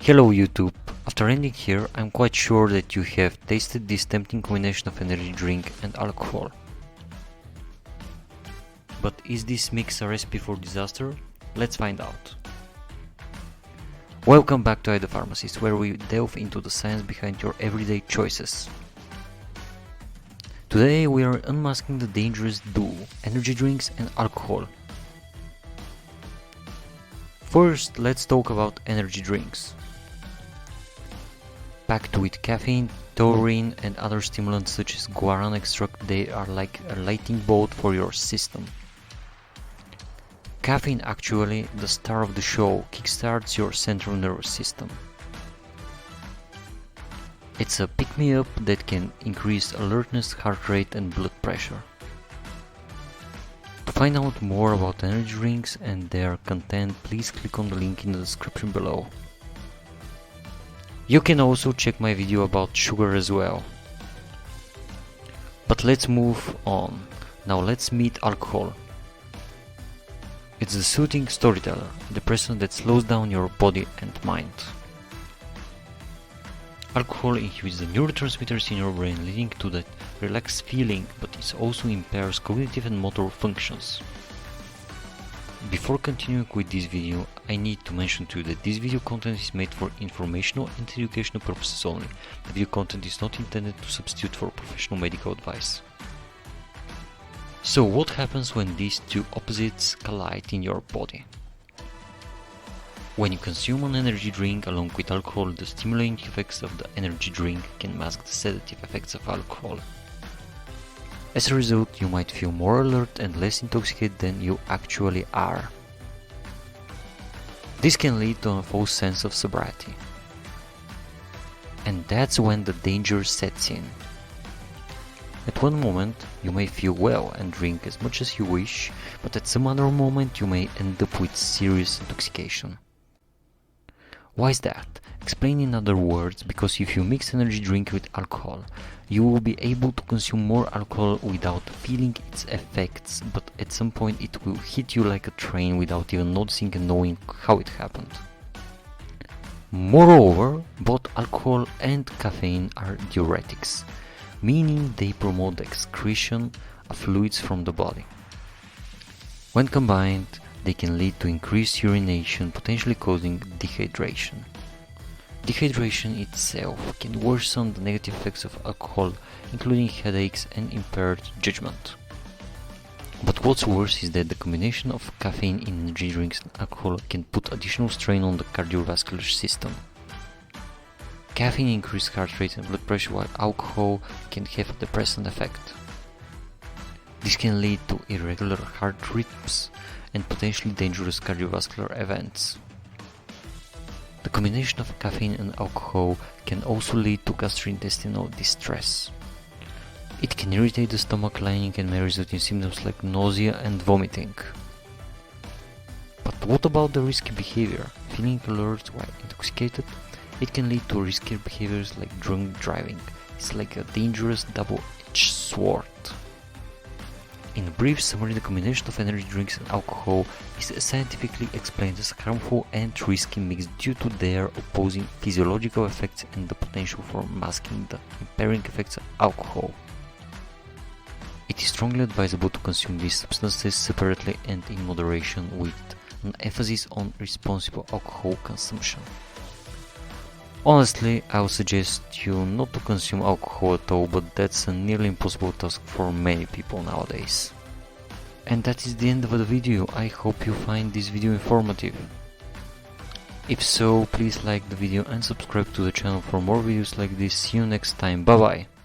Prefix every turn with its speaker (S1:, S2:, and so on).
S1: Hello YouTube! After ending here, I'm quite sure that you have tasted this tempting combination of energy drink and alcohol. But is this mix a recipe for disaster? Let's find out. Welcome back to The Pharmacist, where we delve into the science behind your everyday choices. Today we are unmasking the dangerous duo, energy drinks and alcohol. First, let's talk about energy drinks. Packed with caffeine, taurine and other stimulants such as guarana extract, they are like a lightning bolt for your system. Caffeine, actually the star of the show, kickstarts your central nervous system. It's a pick-me-up that can increase alertness, heart rate and blood pressure. To find out more about energy drinks and their content, please click on the link in the description below. You can also check my video about sugar as well. But let's move on. Now let's meet alcohol. It's the soothing storyteller, the person that slows down your body and mind. Alcohol inhibits the neurotransmitters in your brain, leading to that relaxed feeling, but it also impairs cognitive and motor functions. Before continuing with this video, I need to mention to you that this video content is made for informational and educational purposes only. The video content is not intended to substitute for professional medical advice. So what happens when these two opposites collide in your body? When you consume an energy drink along with alcohol, the stimulating effects of the energy drink can mask the sedative effects of alcohol. As a result, you might feel more alert and less intoxicated than you actually are. This can lead to a false sense of sobriety. And that's when the danger sets in. At one moment, you may feel well and drink as much as you wish, but at some other moment you may end up with serious intoxication. Why is that? Explain in other words, because if you mix energy drink with alcohol, you will be able to consume more alcohol without feeling its effects, but at some point it will hit you like a train without even noticing and knowing how it happened. Moreover, both alcohol and caffeine are diuretics, meaning they promote the excretion of fluids from the body. When combined, they can lead to increased urination, potentially causing dehydration. Dehydration itself can worsen the negative effects of alcohol, including headaches and impaired judgment. But what's worse is that the combination of caffeine in energy drinks and alcohol can put additional strain on the cardiovascular system. Caffeine increases heart rate and blood pressure, while alcohol can have a depressant effect. This can lead to irregular heart rhythms and potentially dangerous cardiovascular events. The combination of caffeine and alcohol can also lead to gastrointestinal distress. It can irritate the stomach lining and may result in symptoms like nausea and vomiting. But what about the risky behavior? Feeling alert while intoxicated? It can lead to riskier behaviors like drunk driving. It's like a dangerous double-edged sword. In a brief summary, the combination of energy drinks and alcohol is scientifically explained as a harmful and risky mix due to their opposing physiological effects and the potential for masking the impairing effects of alcohol. It is strongly advisable to consume these substances separately and in moderation, with an emphasis on responsible alcohol consumption. Honestly, I would suggest you not to consume alcohol at all, but that's a nearly impossible task for many people nowadays. And that is the end of the video. I hope you find this video informative. If so, please like the video and subscribe to the channel for more videos like this. See you next time. Bye bye.